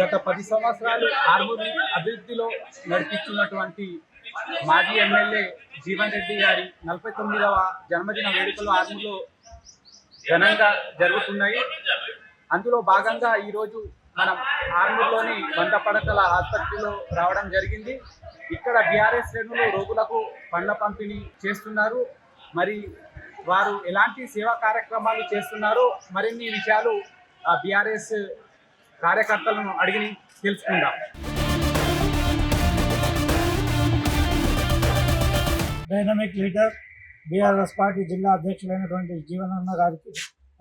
గత 10 సంవత్సరాలు ఆర్మూర్ అభివృద్ధిలో నడిపించినటువంటి మాజీ ఎమ్మెల్యే జీవన్ రెడ్డి గారి 49వ జన్మదిన వేడుకలు ఆర్మూర్లో ఘనంగా జరుగుతున్నాయి. అందులో భాగంగా ఈరోజు మనం ఆర్మూర్లోని 100 పడకల ఆసుపత్రిలో రావడం జరిగింది. ఇక్కడ బీఆర్ఎస్ శ్రేణులు రోగులకు పండ్ల పంపిణీ చేస్తున్నారు. మరి వారు ఎలాంటి సేవా కార్యక్రమాలు చేస్తున్నారో మరిన్ని విషయాలు ఆ బీఆర్ఎస్ కార్యకర్తలను అడిగి తెలుసుకుందాం. డైనమిక్ లీడర్ బీఆర్ఎస్ పార్టీ జిల్లా అధ్యక్షులైనటువంటి జీవనన్న గారికి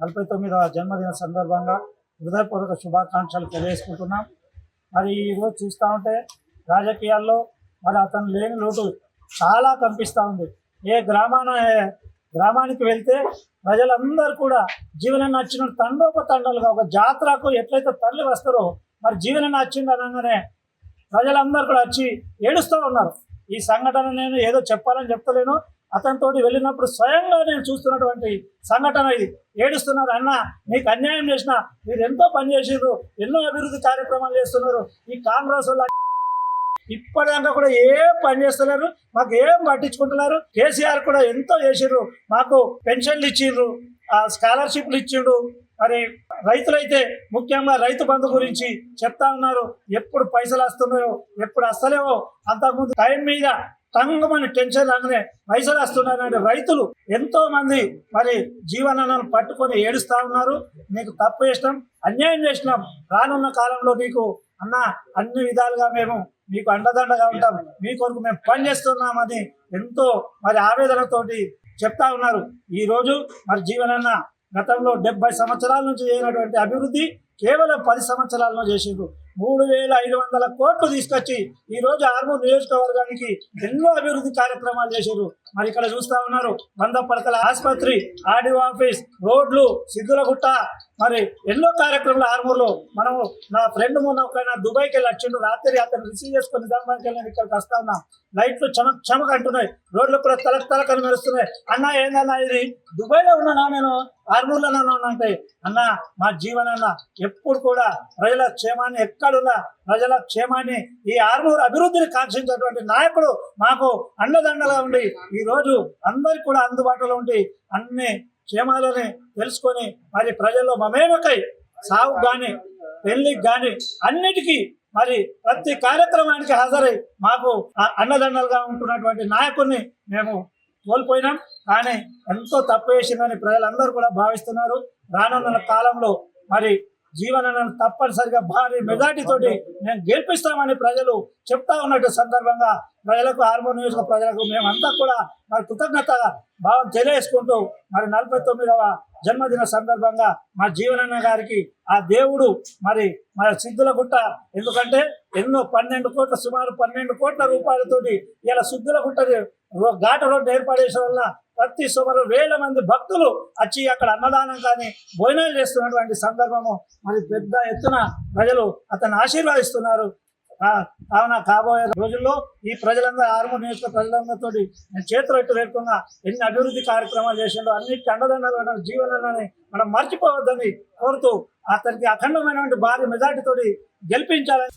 49వ జన్మదిన సందర్భంగా హృదయపూర్వక శుభాకాంక్షలు తెలియజేసుకుంటున్నాం. మరి ఈరోజు చూస్తూ ఉంటే రాజకీయాల్లో మరి అతను లేని లోటు చాలా కనిపిస్తూ ఉంది. ఏ గ్రామానికి వెళ్తే ప్రజలందరూ కూడా జీవనం నచ్చిన తండోపతండాలుగా ఒక జాతరకు ఎట్లయితే తరలి వస్తారో మరి జీవనం నచ్చింది అనగానే ప్రజలందరూ కూడా వచ్చి ఏడుస్తూ ఉన్నారు. ఈ సంఘటన నేను ఏదో చెప్పాలని చెప్తలేను, అతనితో వెళ్ళినప్పుడు స్వయంగా నేను చూస్తున్నటువంటి సంఘటన ఇది. ఏడుస్తున్నారు, అన్న మీకు అన్యాయం చేసిన, మీరు ఎంతో పని చేసిర్రు, ఎన్నో అభివృద్ధి కార్యక్రమాలు చేస్తున్నారు, ఈ కాంగ్రెస్ వల్ల ఇప్పటిదాకా కూడా ఏం పని చేస్తున్నారు, మాకు ఏం పట్టించుకుంటున్నారు. కేసీఆర్ కూడా ఎంతో చేసిర్రు, మాకు పెన్షన్లు ఇచ్చిండ్రు, స్కాలర్షిప్లు ఇచ్చిండ్రు. మరి రైతులైతే ముఖ్యంగా రైతు బంధు గురించి చెప్తా ఉన్నారు. ఎప్పుడు పైసలు వస్తున్నాయో ఎప్పుడు వస్తలేవో, అంతకుముందు టైం మీద టంగమని టెన్షన్ రాగానే పైసలు వస్తున్నాయని రైతులు ఎంతో మంది మరి జీవనాలను పట్టుకొని ఏడుస్తూ ఉన్నారు. నీకు తప్పు చేసినాం, అన్యాయం చేసినాం, రానున్న కాలంలో నీకు అన్న అన్ని విధాలుగా మేము మీకు అండదండగా ఉంటాం, మీ కొరకు మేము పనిచేస్తున్నామని ఎంతో మరి ఆవేదనతోటి చెప్తా ఉన్నారు. ఈరోజు మరి జీవనన్న గతంలో 70 సంవత్సరాల నుంచి చేయనటువంటి అభివృద్ధి కేవలం 10 సంవత్సరాల్లో చేసిండ్రు. 3,500 కోట్లు తీసుకొచ్చి ఈరోజు ఆర్మూర్ నియోజకవర్గానికి ఎన్నో అభివృద్ధి కార్యక్రమాలు చేశారు. మరి ఇక్కడ చూస్తూ ఉన్నారు 100 పడకల ఆసుపత్రి, ఆర్డీఓ ఆఫీస్, రోడ్లు, సిద్ధులగుట్ట, మరి ఎన్నో కార్యక్రమాలు ఆర్మూర్లో. మనము నా ఫ్రెండ్ మొన్న ఒక దుబాయ్కి వెళ్ళి వచ్చిండు, రాత్రి అతను రిసీవ్ చేసుకుని నిజామాబాద్కి వెళ్ళి ఇక్కడికి వస్తా ఉన్నాం. లైట్లు చమక్ చమక్ అంటున్నాయి, రోడ్లు కూడా తలకని మెరుస్తున్నాయి. అన్న ఏందన్నా ఇది దుబాయ్లో ఉన్నానా, నేను ఆర్మూర్లో అంటే అన్న మా జీవనన్న ఎప్పుడు కూడా ప్రజల క్షేమాన్ని, ఎక్కడున్నా ప్రజల క్షేమాన్ని, ఈ ఆర్మూర్ అభివృద్ధిని కాంక్షించేటువంటి నాయకుడు మాకు అండదండగా ఉండి ఈరోజు అందరికి కూడా అందుబాటులో ఉండి అన్ని క్షేమాలని తెలుసుకొని మరి ప్రజల్లో మమేమకై సాగుకు కానీ పెళ్లికి కానీ అన్నిటికీ మరి ప్రతి కార్యక్రమానికి హాజరై మాకు అండదండలుగా ఉంటున్నటువంటి నాయకుడిని మేము కోల్పోయినాం. కానీ ఎంతో తప్పు చేసిందని ప్రజలందరూ కూడా భావిస్తున్నారు. రానున్న కాలంలో మరి జీవనను తప్పనిసరిగా భారీ మెజార్టీతోటి మేము గెలిపిస్తామని ప్రజలు చెప్తా ఉన్నట్టు సందర్భంగా ప్రజలకు, ఆర్మూర్ నియోజక ప్రజలకు మేమంతా కూడా మరి కృతజ్ఞత భావం తెలియజేసుకుంటూ మరి 49వ జన్మదిన సందర్భంగా మా జీవనన్న గారికి ఆ దేవుడు మరి సిద్ధులగుట్ట, ఎందుకంటే ఎన్నో 12 కోట్ల, సుమారు 12 కోట్ల రూపాయలతోటి ఇలా సిద్ధులగుట్ట ఘాట రోడ్డు ఏర్పాటు చేయడం వల్ల ప్రతి సుమారు 1000 మంది భక్తులు వచ్చి అక్కడ అన్నదానం కానీ భోజనాలు చేస్తున్నటువంటి సందర్భము. మరి పెద్ద ఎత్తున ప్రజలు అతన్ని ఆశీర్వదిస్తున్నారు. కావున కాబోయే రోజుల్లో ఈ ప్రజలందరూ, ఆర్మూర్ నియోజక ప్రజలందరితో నేను చేతులు ఎట్టు లేకుండా ఎన్ని అభివృద్ధి కార్యక్రమాలు చేసిండో అన్నిటికీ అండదండలు జీవనాన్ని మనం మర్చిపోవద్దని కోరుతూ అతనికి అఖండమైనటువంటి భారీ మెజార్టీతోటి గెలిపించాలని